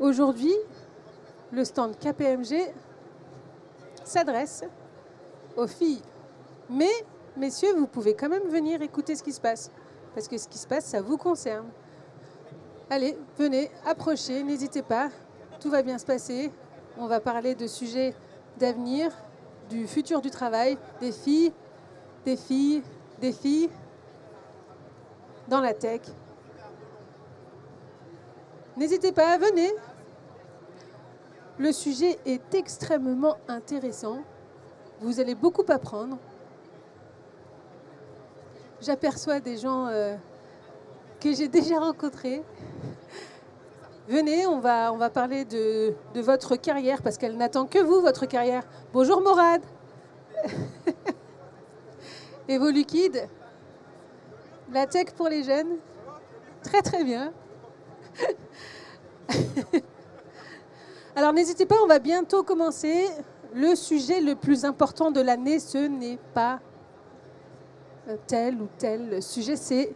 Aujourd'hui, le stand KPMG s'adresse aux filles. Mais, messieurs, vous pouvez quand même venir écouter ce qui se passe. Parce que ce qui se passe, ça vous concerne. Allez, venez, approchez, n'hésitez pas. Tout va bien se passer. On va parler de sujets d'avenir, du futur du travail, des filles dans la tech. N'hésitez pas, venez. Le sujet est extrêmement intéressant. Vous allez beaucoup apprendre. J'aperçois des gens que j'ai déjà rencontrés. Venez, on va parler de votre carrière, parce qu'elle n'attend que vous, votre carrière. Bonjour Morad. Evo Liquide. La tech pour les jeunes. Très très bien. Alors n'hésitez pas, on va bientôt commencer. Le sujet le plus important de l'année, ce n'est pas tel ou tel sujet, c'est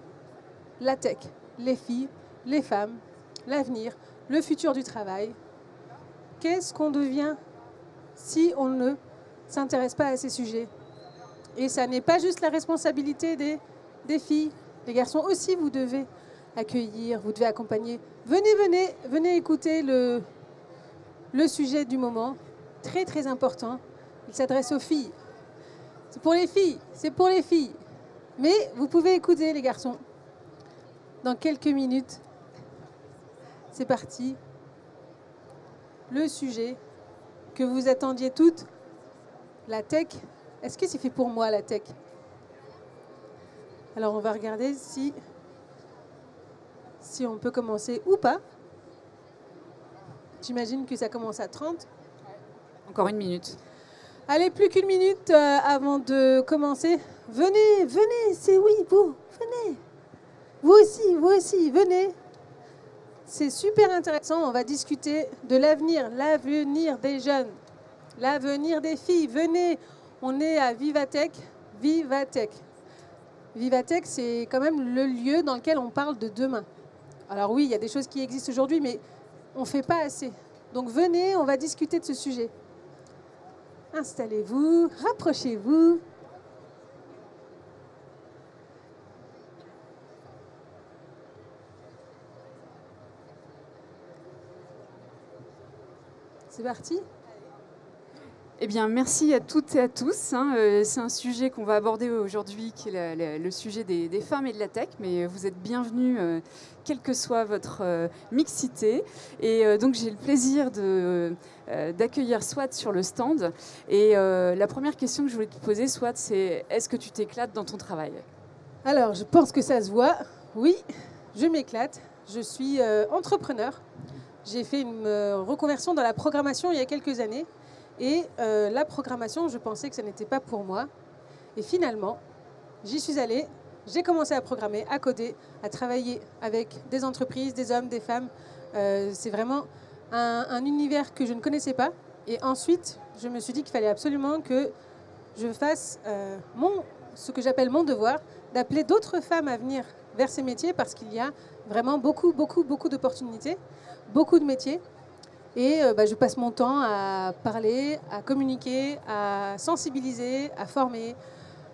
la tech, les filles, les femmes, l'avenir, le futur du travail. Qu'est-ce qu'on devient si on ne s'intéresse pas à ces sujets? Et ça n'est pas juste la responsabilité des filles. Les garçons aussi, vous devez accueillir, vous devez accompagner. Venez écouter le sujet du moment. Très, très important. Il s'adresse aux filles. C'est pour les filles, c'est pour les filles. Mais vous pouvez écouter les garçons. Dans quelques minutes, c'est parti. Le sujet que vous attendiez toutes, la tech. Est-ce que c'est fait pour moi, la tech? Alors, on va regarder si on peut commencer ou pas. J'imagine que ça commence à 30. Encore une minute. Allez, plus qu'une minute avant de commencer. Venez, c'est oui, vous, venez. Vous aussi, venez. C'est super intéressant, on va discuter de l'avenir des jeunes, l'avenir des filles. Venez, on est à Vivatech. Vivatech, c'est quand même le lieu dans lequel on parle de demain. Alors oui, il y a des choses qui existent aujourd'hui, mais on ne fait pas assez. Donc venez, on va discuter de ce sujet. Installez-vous, rapprochez-vous. C'est parti. Eh bien, merci à toutes et à tous. C'est un sujet qu'on va aborder aujourd'hui, qui est le sujet des femmes et de la tech. Mais vous êtes bienvenus, quelle que soit votre mixité. Et donc, j'ai le plaisir d'accueillir Swat sur le stand. Et la première question que je voulais te poser, Swat, c'est est-ce que tu t'éclates dans ton travail? Alors, je pense que ça se voit. Oui, je m'éclate. Je suis entrepreneur. J'ai fait une reconversion dans la programmation il y a quelques années. Et la programmation, je pensais que ça n'était pas pour moi. Et finalement, j'y suis allée. J'ai commencé à programmer, à coder, à travailler avec des entreprises, des hommes, des femmes. C'est vraiment un univers que je ne connaissais pas. Et ensuite, je me suis dit qu'il fallait absolument que je fasse ce que j'appelle mon devoir, d'appeler d'autres femmes à venir vers ces métiers, parce qu'il y a vraiment beaucoup d'opportunités, beaucoup de métiers. Et je passe mon temps à parler, à communiquer, à sensibiliser, à former,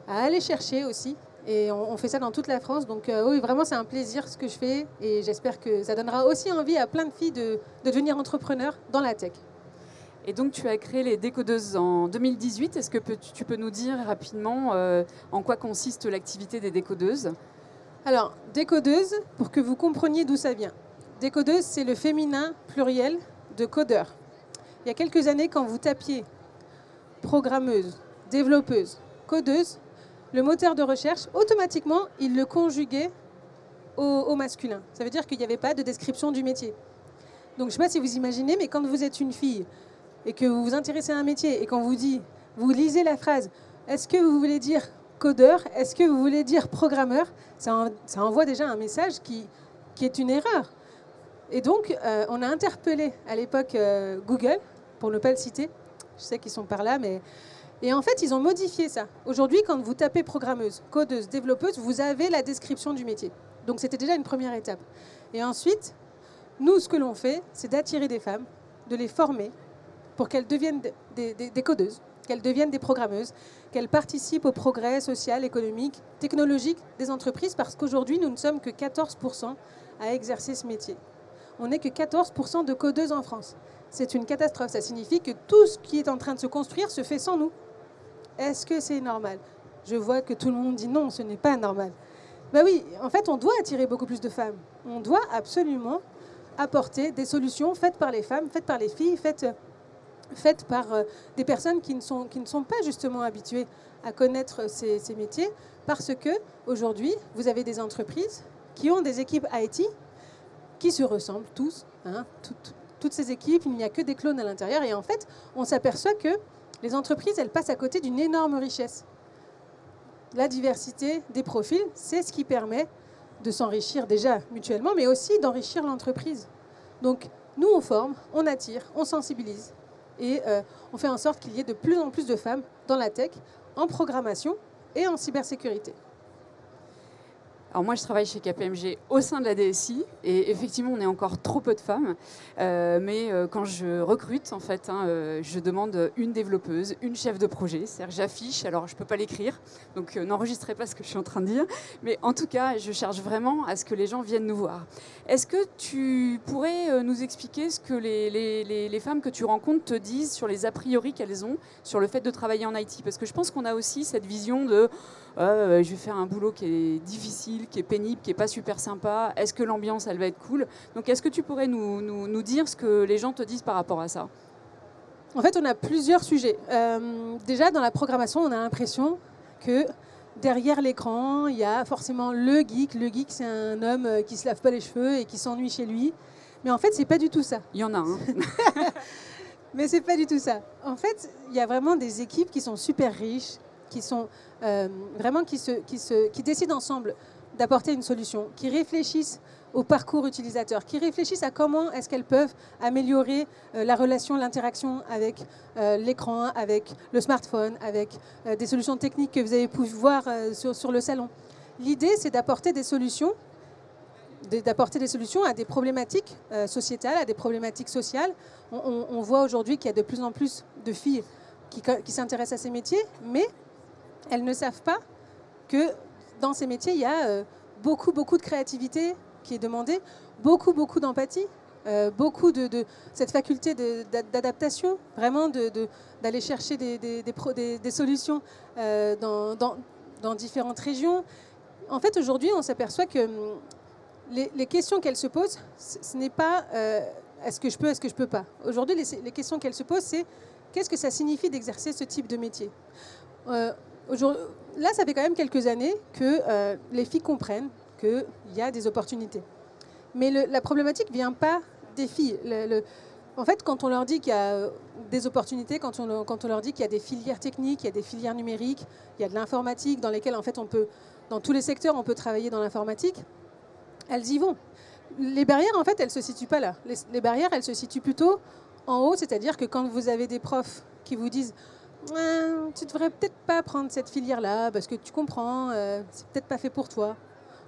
à aller chercher aussi. Et on fait ça dans toute la France. Donc oui, vraiment, c'est un plaisir ce que je fais. Et j'espère que ça donnera aussi envie à plein de filles de devenir entrepreneurs dans la tech. Et donc, tu as créé les Décodeuses en 2018. Est-ce que tu peux nous dire rapidement en quoi consiste l'activité des Décodeuses? Alors, Décodeuse, pour que vous compreniez d'où ça vient. Décodeuse, c'est le féminin pluriel de codeur. Il y a quelques années, quand vous tapiez programmeuse, développeuse, codeuse, le moteur de recherche, automatiquement, il le conjuguait au masculin. Ça veut dire qu'il n'y avait pas de description du métier. Donc, je ne sais pas si vous imaginez, mais quand vous êtes une fille et que vous vous intéressez à un métier et qu'on vous dit, vous lisez la phrase, est-ce que vous voulez dire codeur, est-ce que vous voulez dire programmeur, ça envoie déjà un message qui est une erreur. Et donc, on a interpellé à l'époque Google, pour ne pas le citer. Je sais qu'ils sont par là, mais... Et en fait, ils ont modifié ça. Aujourd'hui, quand vous tapez programmeuse, codeuse, développeuse, vous avez la description du métier. Donc, c'était déjà une première étape. Et ensuite, Nous, ce que l'on fait, c'est d'attirer des femmes, de les former pour qu'elles deviennent des codeuses, qu'elles deviennent des programmeuses, qu'elles participent au progrès social, économique, technologique des entreprises, parce qu'aujourd'hui, nous ne sommes que 14% à exercer ce métier. On n'est que 14% de codeuses en France. C'est une catastrophe. Ça signifie que tout ce qui est en train de se construire se fait sans nous. Est-ce que c'est normal? Je vois que tout le monde dit non, ce n'est pas normal. Ben oui, en fait, on doit attirer beaucoup plus de femmes. On doit absolument apporter des solutions faites par les femmes, faites par les filles, faites par des personnes qui ne sont pas justement habituées à connaître ces métiers, parce qu'aujourd'hui, vous avez des entreprises qui ont des équipes IT qui se ressemblent tous, hein, toutes ces équipes, il n'y a que des clones à l'intérieur, et en fait, on s'aperçoit que les entreprises, elles passent à côté d'une énorme richesse. La diversité des profils, c'est ce qui permet de s'enrichir déjà mutuellement, mais aussi d'enrichir l'entreprise. Donc, nous, on forme, on attire, on sensibilise, et on fait en sorte qu'il y ait de plus en plus de femmes dans la tech, en programmation et en cybersécurité. Alors moi, je travaille chez KPMG au sein de la DSI et effectivement, on est encore trop peu de femmes. Mais quand je recrute, en fait, je demande une développeuse, une chef de projet. C'est-à-dire que j'affiche, alors je ne peux pas l'écrire, donc n'enregistrez pas ce que je suis en train de dire. Mais en tout cas, je cherche vraiment à ce que les gens viennent nous voir. Est-ce que tu pourrais nous expliquer ce que les femmes que tu rencontres te disent sur les a priori qu'elles ont sur le fait de travailler en IT? Parce que je pense qu'on a aussi cette vision de je vais faire un boulot qui est difficile, qui est pénible, qui n'est pas super sympa. Est-ce que l'ambiance, elle va être cool? Donc, est-ce que tu pourrais nous dire ce que les gens te disent par rapport à ça? En fait, on a plusieurs sujets. Déjà, dans la programmation, on a l'impression que derrière l'écran, il y a forcément le geek. Le geek, c'est un homme qui ne se lave pas les cheveux et qui s'ennuie chez lui. Mais en fait, ce n'est pas du tout ça. Il y en a un. Mais ce n'est pas du tout ça. En fait, il y a vraiment des équipes qui sont super riches, qui sont vraiment qui décident ensemble d'apporter une solution, qui réfléchissent au parcours utilisateur, qui réfléchissent à comment est-ce qu'elles peuvent améliorer la relation, l'interaction avec l'écran, avec le smartphone, avec des solutions techniques que vous avez pu voir sur le salon. L'idée, c'est d'apporter des solutions à des problématiques sociétales, à des problématiques sociales. On voit aujourd'hui qu'il y a de plus en plus de filles qui s'intéressent à ces métiers, mais elles ne savent pas que dans ces métiers, il y a beaucoup de créativité qui est demandée, beaucoup d'empathie, beaucoup de cette faculté d'adaptation, vraiment d'aller chercher des solutions dans différentes régions. En fait, aujourd'hui, on s'aperçoit que les questions qu'elles se posent, ce n'est pas est-ce que je peux pas. Aujourd'hui, les questions qu'elles se posent, c'est qu'est-ce que ça signifie d'exercer ce type de métier. Là, ça fait quand même quelques années que les filles comprennent qu'il y a des opportunités. Mais la problématique ne vient pas des filles. En fait, quand on leur dit qu'il y a des opportunités, quand on leur dit qu'il y a des filières techniques, il y a des filières numériques, il y a de l'informatique dans lesquelles, en fait, dans tous les secteurs, on peut travailler dans l'informatique, elles y vont. Les barrières, en fait, elles ne se situent pas là. Les barrières, elles se situent plutôt en haut, c'est-à-dire que quand vous avez des profs qui vous disent tu devrais peut-être pas prendre cette filière-là parce que tu comprends, c'est peut-être pas fait pour toi.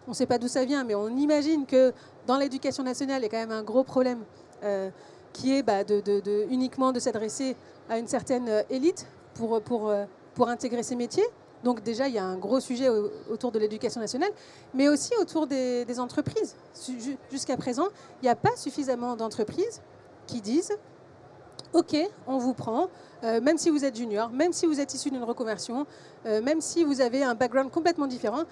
On ne sait pas d'où ça vient, mais on imagine que dans l'éducation nationale, il y a quand même un gros problème qui est uniquement de s'adresser à une certaine élite pour intégrer ces métiers. Donc déjà, il y a un gros sujet autour de l'éducation nationale, mais aussi autour des entreprises. Jusqu'à présent, il n'y a pas suffisamment d'entreprises qui disent OK, on vous prend, même si vous êtes junior, même si vous êtes issu d'une reconversion, même si vous avez un background complètement différent.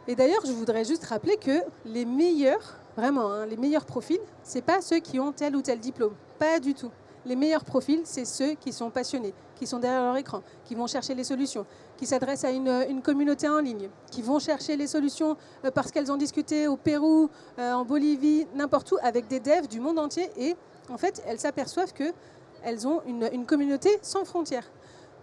Et d'ailleurs, je voudrais juste rappeler que les meilleurs, vraiment, les meilleurs profils, ce n'est pas ceux qui ont tel ou tel diplôme. Pas du tout. Les meilleurs profils, c'est ceux qui sont passionnés, qui sont derrière leur écran, qui vont chercher les solutions, qui s'adressent à une communauté en ligne, qui vont chercher les solutions parce qu'elles ont discuté au Pérou, en Bolivie, n'importe où, avec des devs du monde entier. Et en fait, elles s'aperçoivent qu'elles ont une communauté sans frontières.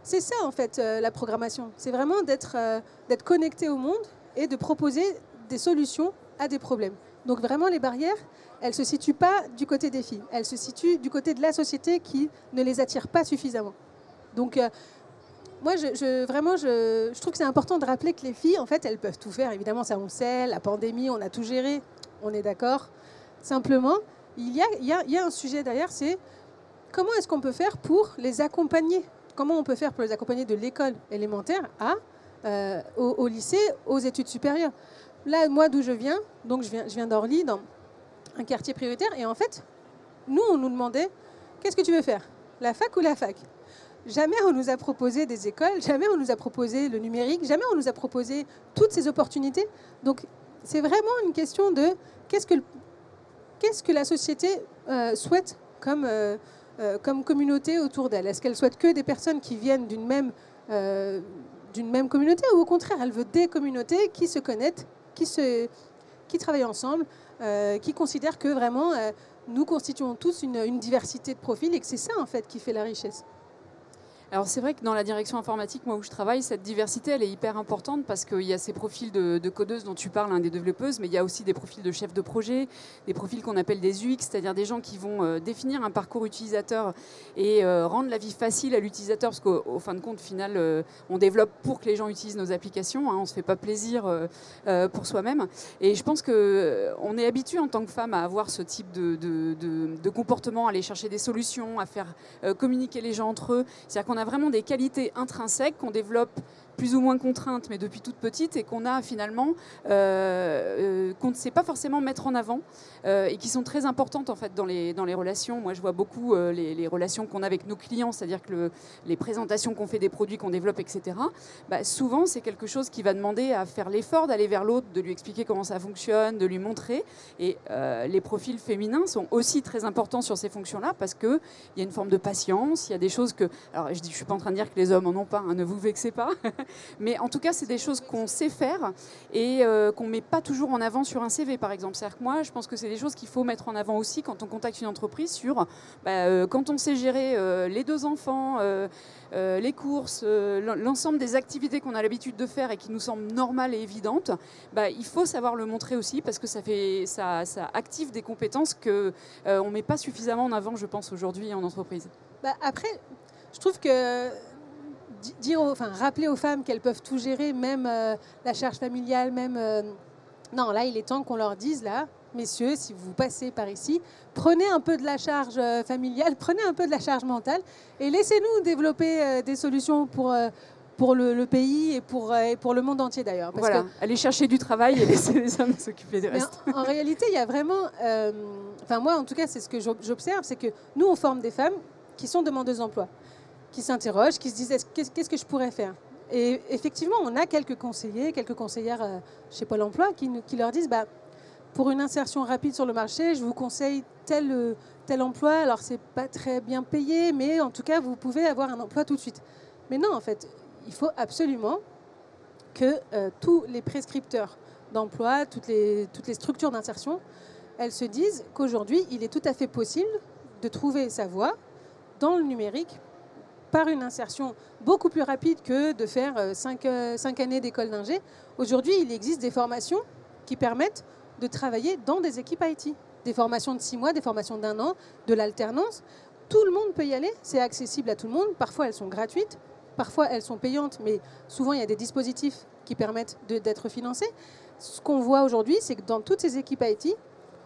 C'est ça, en fait, la programmation. C'est vraiment d'être connecté au monde et de proposer des solutions à des problèmes. Donc vraiment, les barrières, elles ne se situent pas du côté des filles. Elles se situent du côté de la société qui ne les attire pas suffisamment. Donc moi, je trouve que c'est important de rappeler que les filles, en fait, elles peuvent tout faire. Évidemment, ça on le sait, la pandémie, on a tout géré, on est d'accord. Simplement, il y a un sujet derrière, c'est comment est-ce qu'on peut faire pour les accompagner? Comment on peut faire pour les accompagner de l'école élémentaire au lycée, aux études supérieures? Là, moi, d'où je viens, donc je viens d'Orly, dans un quartier prioritaire, et en fait, nous, on nous demandait, qu'est-ce que tu veux faire? La fac ou la fac? Jamais on nous a proposé des écoles, jamais on nous a proposé le numérique, jamais on nous a proposé toutes ces opportunités. Donc, c'est vraiment une question de qu'est-ce que la société souhaite comme communauté autour d'elle. Est-ce qu'elle souhaite que des personnes qui viennent d'une même communauté, ou au contraire, elle veut des communautés qui se connaissent, qui travaillent ensemble, qui considèrent que vraiment nous constituons tous une diversité de profils et que c'est ça en fait qui fait la richesse. Alors c'est vrai que dans la direction informatique, moi où je travaille, cette diversité, elle est hyper importante parce qu'il y a ces profils de codeuses dont tu parles, des développeuses, mais il y a aussi des profils de chefs de projet, des profils qu'on appelle des UX, c'est-à-dire des gens qui vont définir un parcours utilisateur et rendre la vie facile à l'utilisateur, parce qu'au fin de compte, au final, on développe pour que les gens utilisent nos applications, on ne se fait pas plaisir pour soi-même. Et je pense qu'on est habitué en tant que femme à avoir ce type de comportement, à aller chercher des solutions, à faire communiquer les gens entre eux. C'est-à-dire qu'on a vraiment des qualités intrinsèques qu'on développe plus ou moins contraintes, mais depuis toute petite, et qu'on a finalement, qu'on ne sait pas forcément mettre en avant, et qui sont très importantes en fait dans les relations. Moi, je vois beaucoup les relations qu'on a avec nos clients, c'est-à-dire que les présentations qu'on fait des produits qu'on développe, etc. Souvent, c'est quelque chose qui va demander à faire l'effort d'aller vers l'autre, de lui expliquer comment ça fonctionne, de lui montrer. Et les profils féminins sont aussi très importants sur ces fonctions-là, parce qu'il y a une forme de patience, il y a des choses que... Alors, je ne suis pas en train de dire que les hommes en ont pas, ne vous vexez pas. Mais en tout cas, c'est des choses qu'on sait faire et qu'on ne met pas toujours en avant sur un CV, par exemple. C'est-à-dire que moi, je pense que c'est des choses qu'il faut mettre en avant aussi quand on contacte une entreprise sur quand on sait gérer les 2 enfants, les courses, l'ensemble des activités qu'on a l'habitude de faire et qui nous semblent normales et évidentes, il faut savoir le montrer aussi parce que ça active des compétences qu'on ne met pas suffisamment en avant, je pense, aujourd'hui en entreprise. Après, je trouve que rappeler aux femmes qu'elles peuvent tout gérer, même la charge familiale, même... Non, là, il est temps qu'on leur dise, là, messieurs, si vous passez par ici, prenez un peu de la charge familiale, prenez un peu de la charge mentale et laissez-nous développer des solutions pour le pays et pour le monde entier, d'ailleurs. Voilà, aller chercher du travail et laisser les hommes s'occuper du reste. En réalité, il y a vraiment... moi, en tout cas, c'est ce que j'observe, c'est que nous, on forme des femmes qui sont demandeuses d'emploi, qui s'interrogent, qui se disent qu'est-ce que je pourrais faire. Et effectivement, on a quelques conseillères chez Pôle emploi qui leur disent pour une insertion rapide sur le marché, je vous conseille tel emploi. Alors, c'est pas très bien payé, mais en tout cas, vous pouvez avoir un emploi tout de suite. Mais non, en fait, il faut absolument que tous les prescripteurs d'emploi, toutes les structures d'insertion, elles se disent qu'aujourd'hui, il est tout à fait possible de trouver sa voie dans le numérique par une insertion beaucoup plus rapide que de faire 5 années d'école d'ingé. Aujourd'hui, il existe des formations qui permettent de travailler dans des équipes IT. Des formations de 6 mois, des formations d'1 an, de l'alternance. Tout le monde peut y aller, c'est accessible à tout le monde. Parfois, elles sont gratuites, parfois, elles sont payantes, mais souvent, il y a des dispositifs qui permettent d'être financés. Ce qu'on voit aujourd'hui, c'est que dans toutes ces équipes IT,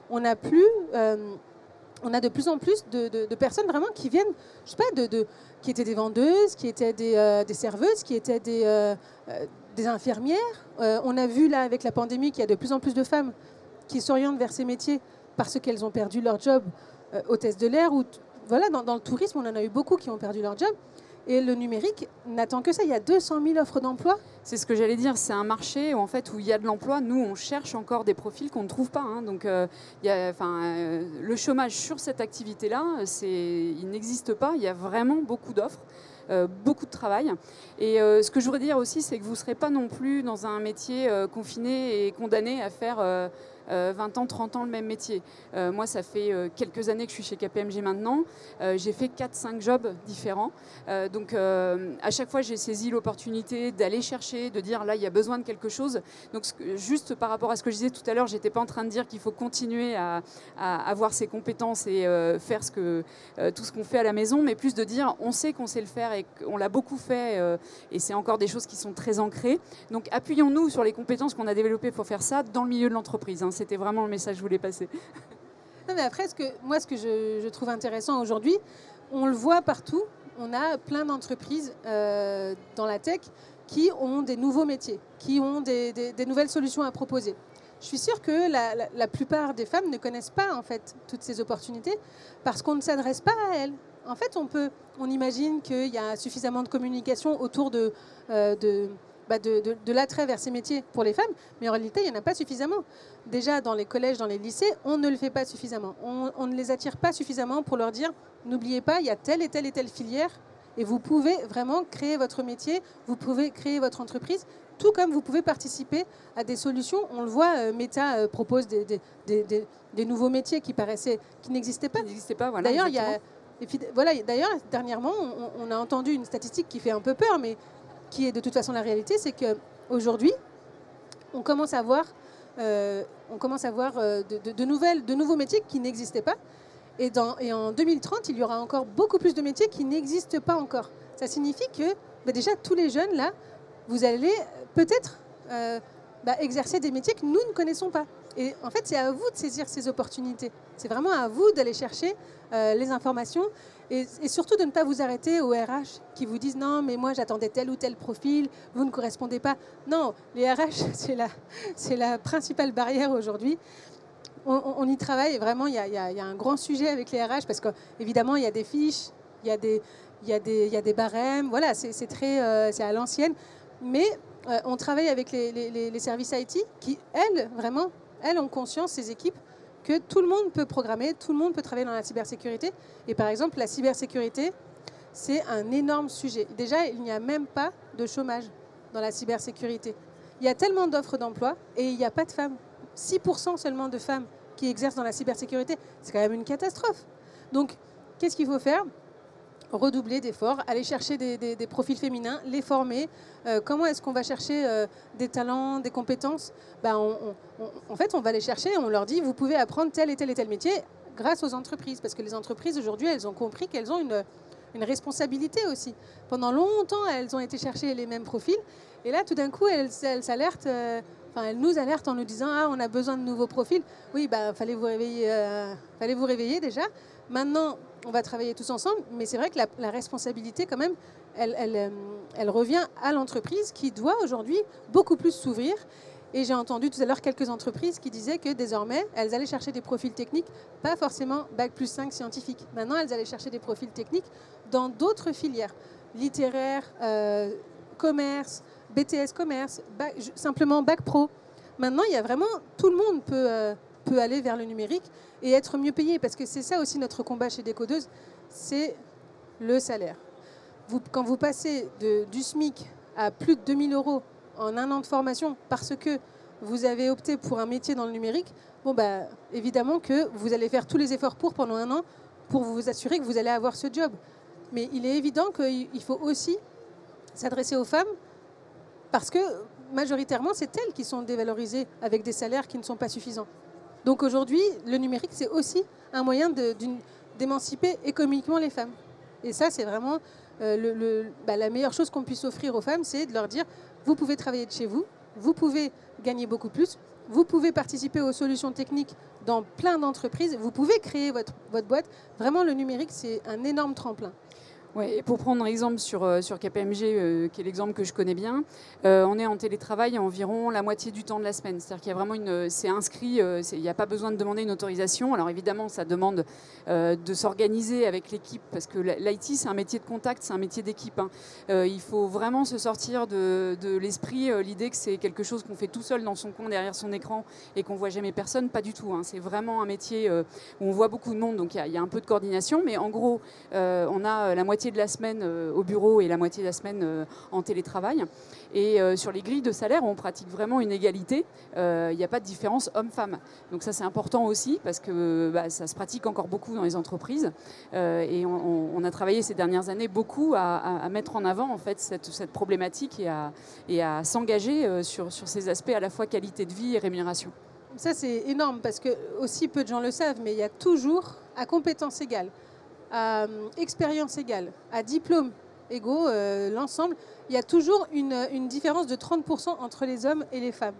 on a de plus en plus de personnes vraiment qui viennent, je sais pas, qui étaient des vendeuses, qui étaient des serveuses, qui étaient des infirmières. On a vu là avec la pandémie qu'il y a de plus en plus de femmes qui s'orientent vers ces métiers parce qu'elles ont perdu leur job, hôtesse de l'air. Voilà, dans le tourisme, on en a eu beaucoup qui ont perdu leur job. Et le numérique n'attend que ça. Il y a 200 000 offres d'emploi. C'est ce que j'allais dire. C'est un marché où, où il y a de l'emploi. Nous, on cherche encore des profils qu'on ne trouve pas. Donc, le chômage sur cette activité-là, il n'existe pas. Il y a vraiment beaucoup d'offres. Beaucoup de travail. Et ce que je voudrais dire aussi, c'est que vous ne serez pas non plus dans un métier confiné et condamné à faire 20 ans, 30 ans le même métier. Moi, ça fait quelques années que je suis chez KPMG maintenant. J'ai fait 4-5 jobs différents. Donc, à chaque fois, j'ai saisi l'opportunité d'aller chercher, de dire là, il y a besoin de quelque chose. Donc, juste par rapport à ce que je disais tout à l'heure, je n'étais pas en train de dire qu'il faut continuer à avoir ses compétences et faire tout ce qu'on fait à la maison, mais plus de dire on sait qu'on sait le faire et qu'on l'a beaucoup fait et c'est encore des choses qui sont très ancrées. Donc, appuyons-nous sur les compétences qu'on a développées pour faire ça dans le milieu de l'entreprise. C'était vraiment le message que je voulais passer. Non, mais après, ce que je trouve intéressant aujourd'hui, on le voit partout, on a plein d'entreprises dans la tech qui ont des nouveaux métiers, qui ont des nouvelles solutions à proposer. Je suis sûre que la plupart des femmes ne connaissent pas en fait toutes ces opportunités parce qu'on ne s'adresse pas à elles. En fait, on imagine qu'il y a suffisamment de communication autour de l'attrait vers ces métiers pour les femmes, mais en réalité, il n'y en a pas suffisamment. Déjà, dans les collèges, dans les lycées, on ne le fait pas suffisamment. On ne les attire pas suffisamment pour leur dire « N'oubliez pas, il y a telle et telle et telle filière et vous pouvez vraiment créer votre métier, vous pouvez créer votre entreprise, tout comme vous pouvez participer à des solutions. » On le voit, Meta propose des nouveaux métiers qui n'existaient pas. Voilà, d'ailleurs, dernièrement, on a entendu une statistique qui fait un peu peur, mais qui est de toute façon la réalité, c'est qu'aujourd'hui, on commence à voir, de nouveaux métiers qui n'existaient pas. Et en 2030, il y aura encore beaucoup plus de métiers qui n'existent pas encore. Ça signifie que déjà, tous les jeunes, là, vous allez peut-être exercer des métiers que nous ne connaissons pas. Et en fait, c'est à vous de saisir ces opportunités. C'est vraiment à vous d'aller chercher les informations et surtout de ne pas vous arrêter aux RH qui vous disent « Non, mais moi, j'attendais tel ou tel profil, vous ne correspondez pas. » Non, les RH, c'est la principale barrière aujourd'hui. On y travaille, vraiment, il y a un grand sujet avec les RH parce qu'évidemment, il y a des fiches, il y a des barèmes, voilà, c'est à l'ancienne. Mais on travaille avec les services IT qui, elles ont conscience, ces équipes, que tout le monde peut programmer, tout le monde peut travailler dans la cybersécurité. Et par exemple, la cybersécurité, c'est un énorme sujet. Déjà, il n'y a même pas de chômage dans la cybersécurité. Il y a tellement d'offres d'emploi et il n'y a pas de femmes. 6% seulement de femmes qui exercent dans la cybersécurité, c'est quand même une catastrophe. Donc, qu'est-ce qu'il faut faire ? Redoubler d'efforts, aller chercher des profils féminins, les former. Comment est-ce qu'on va chercher des talents, des compétences ? En fait, on va les chercher et on leur dit, vous pouvez apprendre tel et tel et tel métier grâce aux entreprises. Parce que les entreprises, aujourd'hui, elles ont compris qu'elles ont une responsabilité aussi. Pendant longtemps, elles ont été chercher les mêmes profils. Et là, tout d'un coup, elles s'alertent... Elles nous alertent en nous disant « Ah, on a besoin de nouveaux profils. » Oui, fallait vous réveiller déjà. Maintenant, on va travailler tous ensemble. Mais c'est vrai que la responsabilité, quand même, elle revient à l'entreprise qui doit aujourd'hui beaucoup plus s'ouvrir. Et j'ai entendu tout à l'heure quelques entreprises qui disaient que désormais, elles allaient chercher des profils techniques, pas forcément Bac+5 scientifique. Maintenant, elles allaient chercher des profils techniques dans d'autres filières, littéraires, commerce, BTS commerce, simplement Bac Pro. Maintenant, il y a vraiment, tout le monde peut aller vers le numérique et être mieux payé, parce que c'est ça aussi notre combat chez Décodeuse, c'est le salaire. Quand vous passez du SMIC à plus de 2000 € en un an de formation parce que vous avez opté pour un métier dans le numérique, évidemment que vous allez faire tous les efforts pendant un an pour vous assurer que vous allez avoir ce job. Mais il est évident qu'il faut aussi s'adresser aux femmes parce que majoritairement, c'est elles qui sont dévalorisées avec des salaires qui ne sont pas suffisants. Donc aujourd'hui, le numérique, c'est aussi un moyen d'émanciper économiquement les femmes. Et ça, c'est vraiment la meilleure chose qu'on puisse offrir aux femmes, c'est de leur dire, vous pouvez travailler de chez vous, vous pouvez gagner beaucoup plus, vous pouvez participer aux solutions techniques dans plein d'entreprises, vous pouvez créer votre boîte. Vraiment, le numérique, c'est un énorme tremplin. Ouais, et pour prendre un exemple sur KPMG, qui est l'exemple que je connais bien, on est en télétravail environ la moitié du temps de la semaine. C'est-à-dire qu'il y a vraiment c'est inscrit, il n'y a pas besoin de demander une autorisation. Alors évidemment, ça demande de s'organiser avec l'équipe, parce que l'IT, c'est un métier de contact, c'est un métier d'équipe. Il faut vraiment se sortir de l'esprit, l'idée que c'est quelque chose qu'on fait tout seul dans son coin, derrière son écran, et qu'on ne voit jamais personne. Pas du tout. C'est vraiment un métier où on voit beaucoup de monde, donc il y a un peu de coordination. Mais en gros, on a la moitié de la semaine au bureau et la moitié de la semaine en télétravail. Et sur les grilles de salaire, on pratique vraiment une égalité. Il n'y a pas de différence homme-femme. Donc ça, c'est important aussi parce que ça se pratique encore beaucoup dans les entreprises. Et on a travaillé ces dernières années beaucoup à mettre en avant en fait, cette problématique et à s'engager sur ces aspects à la fois qualité de vie et rémunération. Ça, c'est énorme parce que aussi peu de gens le savent, mais il y a toujours, à compétences égales, à expérience égale, à diplôme égaux, l'ensemble, il y a toujours une différence de 30% entre les hommes et les femmes.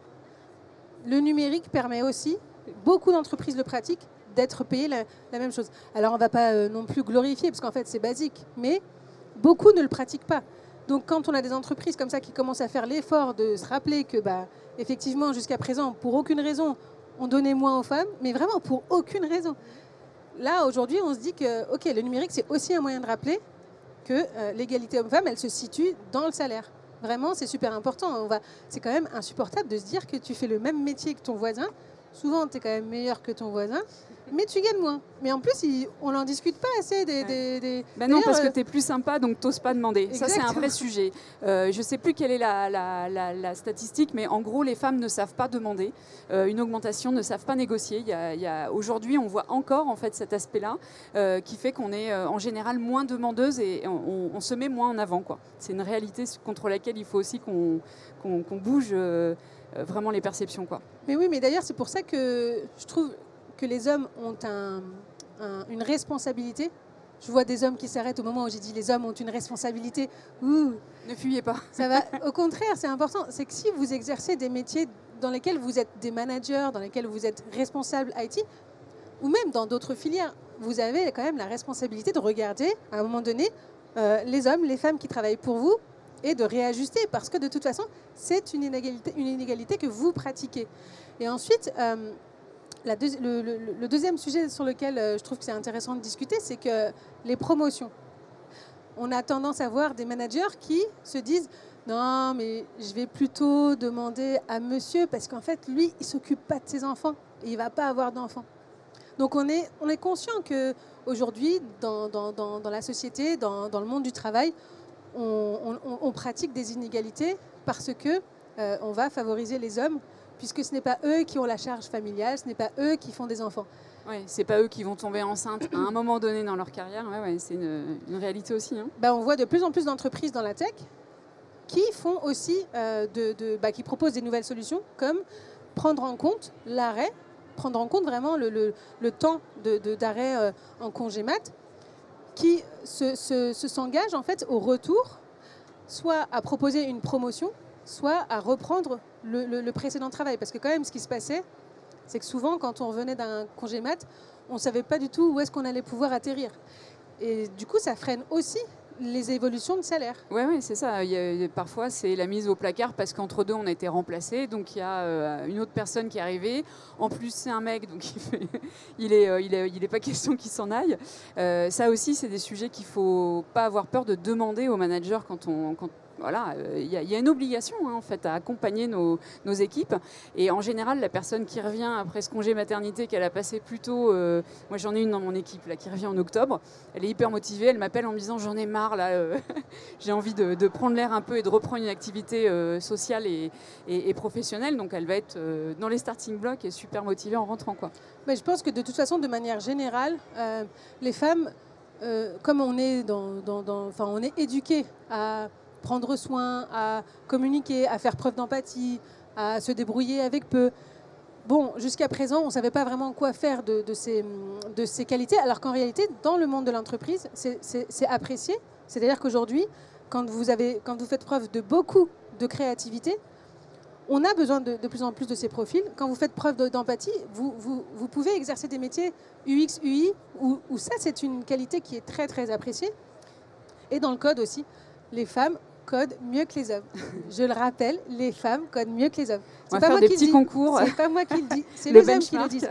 Le numérique permet aussi, beaucoup d'entreprises le pratiquent, d'être payé la même chose. Alors on ne va pas non plus glorifier, parce qu'en fait c'est basique, mais beaucoup ne le pratiquent pas. Donc quand on a des entreprises comme ça qui commencent à faire l'effort de se rappeler que effectivement jusqu'à présent, pour aucune raison, on donnait moins aux femmes, mais vraiment pour aucune raison. Là aujourd'hui on se dit que ok, le numérique c'est aussi un moyen de rappeler que l'égalité homme-femme, elle se situe dans le salaire. Vraiment, c'est super important. C'est quand même insupportable de se dire que tu fais le même métier que ton voisin. Souvent, tu es quand même meilleur que ton voisin, mais tu gagnes moins. Mais en plus, on n'en discute pas assez non, parce que tu es plus sympa, donc tu n'oses pas demander. Exactement. Ça, c'est un vrai sujet. Je ne sais plus quelle est la statistique, mais en gros, les femmes ne savent pas demander une augmentation, ne savent pas négocier. Aujourd'hui, on voit encore en fait, cet aspect-là qui fait qu'on est en général moins demandeuse et on se met moins en avant. C'est une réalité contre laquelle il faut aussi qu'on bouge vraiment les perceptions. Mais oui, mais d'ailleurs, c'est pour ça que je trouve que les hommes ont une responsabilité. Je vois des hommes qui s'arrêtent au moment où j'ai dit les hommes ont une responsabilité. Ouh, ne fuyez pas. Ça va. Au contraire, c'est important. C'est que si vous exercez des métiers dans lesquels vous êtes des managers, dans lesquels vous êtes responsable IT, ou même dans d'autres filières, vous avez quand même la responsabilité de regarder, à un moment donné, les hommes, les femmes qui travaillent pour vous, et de réajuster, parce que de toute façon, c'est une inégalité que vous pratiquez. Et ensuite, le deuxième sujet sur lequel je trouve que c'est intéressant de discuter, c'est que les promotions. On a tendance à voir des managers qui se disent « Non, mais je vais plutôt demander à monsieur, parce qu'en fait, lui, il ne s'occupe pas de ses enfants, et il ne va pas avoir d'enfants. » Donc on est conscient qu'aujourd'hui, dans la société, dans le monde du travail, on pratique des inégalités parce que on va favoriser les hommes, puisque ce n'est pas eux qui ont la charge familiale, ce n'est pas eux qui font des enfants. Oui, c'est pas eux qui vont tomber enceintes à un moment donné dans leur carrière. Ouais, c'est une réalité aussi. Hein. On voit de plus en plus d'entreprises dans la tech qui font aussi qui proposent des nouvelles solutions, comme prendre en compte l'arrêt, prendre en compte vraiment le temps d'arrêt en congé mat, qui s'engage en fait au retour, soit à proposer une promotion, soit à reprendre le précédent travail. Parce que quand même, ce qui se passait, c'est que souvent, quand on revenait d'un congé mat, on ne savait pas du tout où est-ce qu'on allait pouvoir atterrir. Et du coup, ça freine aussi les évolutions de salaire. Oui, c'est ça. Parfois, c'est la mise au placard parce qu'entre deux, on a été remplacés. Donc, il y a une autre personne qui est arrivée. En plus, c'est un mec, donc il est pas question qu'il s'en aille. Ça aussi, c'est des sujets qu'il ne faut pas avoir peur de demander aux managers voilà, il y a une obligation en fait, à accompagner nos équipes. Et en général, la personne qui revient après ce congé maternité qu'elle a passé plus tôt, moi j'en ai une dans mon équipe là, qui revient en octobre, elle est hyper motivée, elle m'appelle en me disant j'en ai marre, là, j'ai envie de prendre l'air un peu et de reprendre une activité sociale et professionnelle. Donc elle va être dans les starting blocks et super motivée en rentrant. Mais je pense que de toute façon, de manière générale, les femmes, comme on est, on est éduquées à prendre soin, à communiquer, à faire preuve d'empathie, à se débrouiller avec peu. Bon, jusqu'à présent, on ne savait pas vraiment quoi faire de ces qualités, alors qu'en réalité, dans le monde de l'entreprise, c'est apprécié. C'est-à-dire qu'aujourd'hui, quand vous faites preuve de beaucoup de créativité, on a besoin de plus en plus de ces profils. Quand vous faites preuve d'empathie, vous pouvez exercer des métiers UX, UI, où ça, c'est une qualité qui est très, très appréciée. Et dans le code aussi, les femmes codent mieux que les hommes. Je le rappelle, les femmes codent mieux que les hommes. C'est pas moi qui le dis. Concours. C'est pas moi qui le dis. C'est les hommes qui le disent.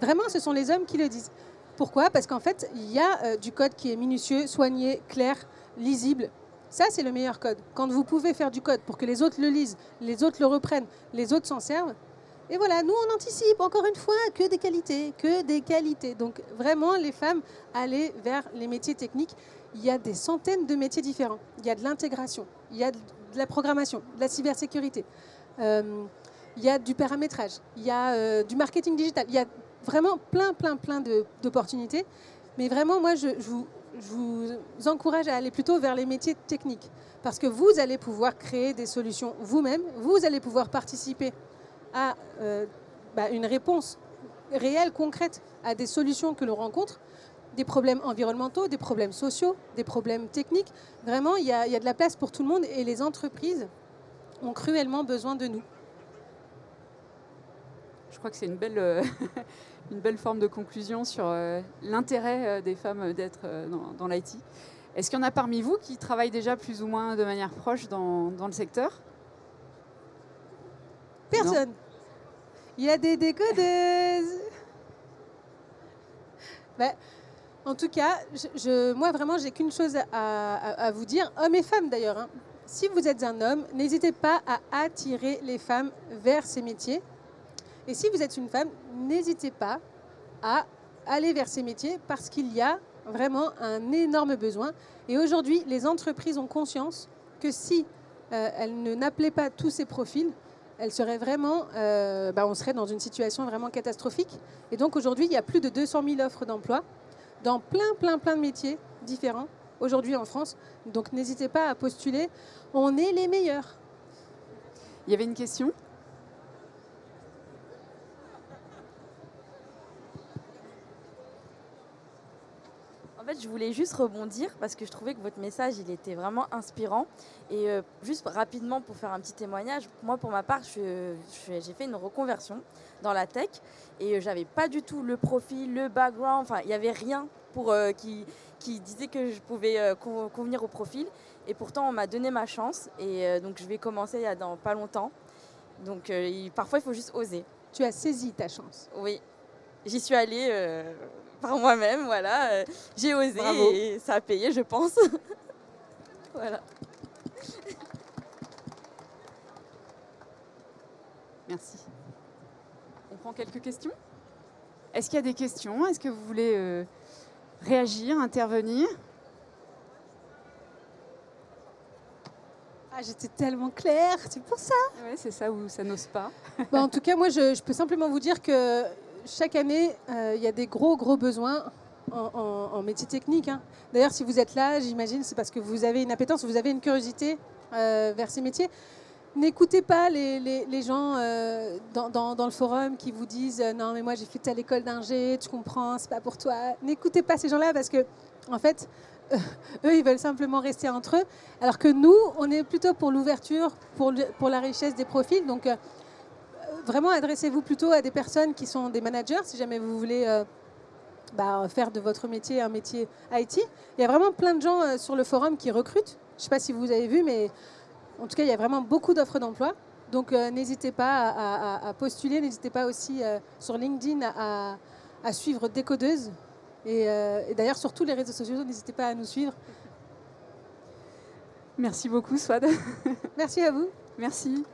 Vraiment, ce sont les hommes qui le disent. Pourquoi ? Parce qu'en fait, il y a du code qui est minutieux, soigné, clair, lisible. Ça, c'est le meilleur code. Quand vous pouvez faire du code pour que les autres le lisent, les autres le reprennent, les autres s'en servent. Et voilà, nous, on anticipe, encore une fois, que des qualités, que des qualités. Donc, vraiment, les femmes, allez vers les métiers techniques. Il y a des centaines de métiers différents. Il y a de l'intégration, il y a de la programmation, de la cybersécurité, il y a du paramétrage, il y a du marketing digital. Il y a vraiment plein d'opportunités. Mais vraiment, moi, je vous encourage à aller plutôt vers les métiers techniques. Parce que vous allez pouvoir créer des solutions vous-même. Vous allez pouvoir participer à une réponse réelle, concrète, à des solutions que l'on rencontre. Des problèmes environnementaux, des problèmes sociaux, des problèmes techniques. Vraiment, il y a de la place pour tout le monde et les entreprises ont cruellement besoin de nous. Je crois que c'est une belle, une belle forme de conclusion sur l'intérêt des femmes d'être dans l'IT. Est-ce qu'il y en a parmi vous qui travaillent déjà plus ou moins de manière proche dans le secteur? Personne. Il y a des décodeuses. Ben, en tout cas, moi vraiment, j'ai qu'une chose à vous dire, hommes et femmes d'ailleurs. Hein. Si vous êtes un homme, n'hésitez pas à attirer les femmes vers ces métiers. Et si vous êtes une femme, n'hésitez pas à aller vers ces métiers parce qu'il y a vraiment un énorme besoin. Et aujourd'hui, les entreprises ont conscience que si elles n'appelaient pas tous ces profils, elles seraient vraiment, on serait dans une situation vraiment catastrophique. Et donc aujourd'hui, il y a plus de 200 000 offres d'emploi dans plein de métiers différents aujourd'hui en France. Donc n'hésitez pas à postuler. On est les meilleurs. Il y avait une question ? En fait, je voulais juste rebondir parce que je trouvais que votre message, il était vraiment inspirant. Et juste rapidement, pour faire un petit témoignage, moi, pour ma part, j'ai fait une reconversion dans la tech et j'avais pas du tout le profil, le background, enfin, il n'y avait rien pour, qui disait que je pouvais convenir au profil. Et pourtant, on m'a donné ma chance et donc je vais commencer dans pas longtemps. Donc parfois, il faut juste oser. Tu as saisi ta chance. Oui, j'y suis allée par moi-même, voilà. J'ai osé. Bravo. Et ça a payé, je pense. Voilà. Merci. On prend quelques questions ? Est-ce qu'il y a des questions ? Est-ce que vous voulez réagir, intervenir ? Ah, j'étais tellement claire, c'est pour ça. Oui, c'est ça où ça n'ose pas. En tout cas, moi, je peux simplement vous dire que chaque année, il y a des gros besoins en métier technique. Hein. D'ailleurs, si vous êtes là, j'imagine, c'est parce que vous avez une appétence, vous avez une curiosité vers ces métiers. N'écoutez pas les gens dans le forum qui vous disent « Non, mais moi, j'ai fait telle école d'ingé, tu comprends, c'est pas pour toi. » N'écoutez pas ces gens-là parce que, en fait, eux, ils veulent simplement rester entre eux. Alors que nous, on est plutôt pour l'ouverture, pour la richesse des profils. Donc, vraiment, adressez-vous plutôt à des personnes qui sont des managers, si jamais vous voulez faire de votre métier un métier IT. Il y a vraiment plein de gens sur le forum qui recrutent. Je ne sais pas si vous avez vu, mais en tout cas, il y a vraiment beaucoup d'offres d'emploi. Donc, n'hésitez pas à postuler. N'hésitez pas aussi sur LinkedIn à suivre Décodeuse. Et d'ailleurs, sur tous les réseaux sociaux, n'hésitez pas à nous suivre. Merci beaucoup, Swad. Merci à vous. Merci.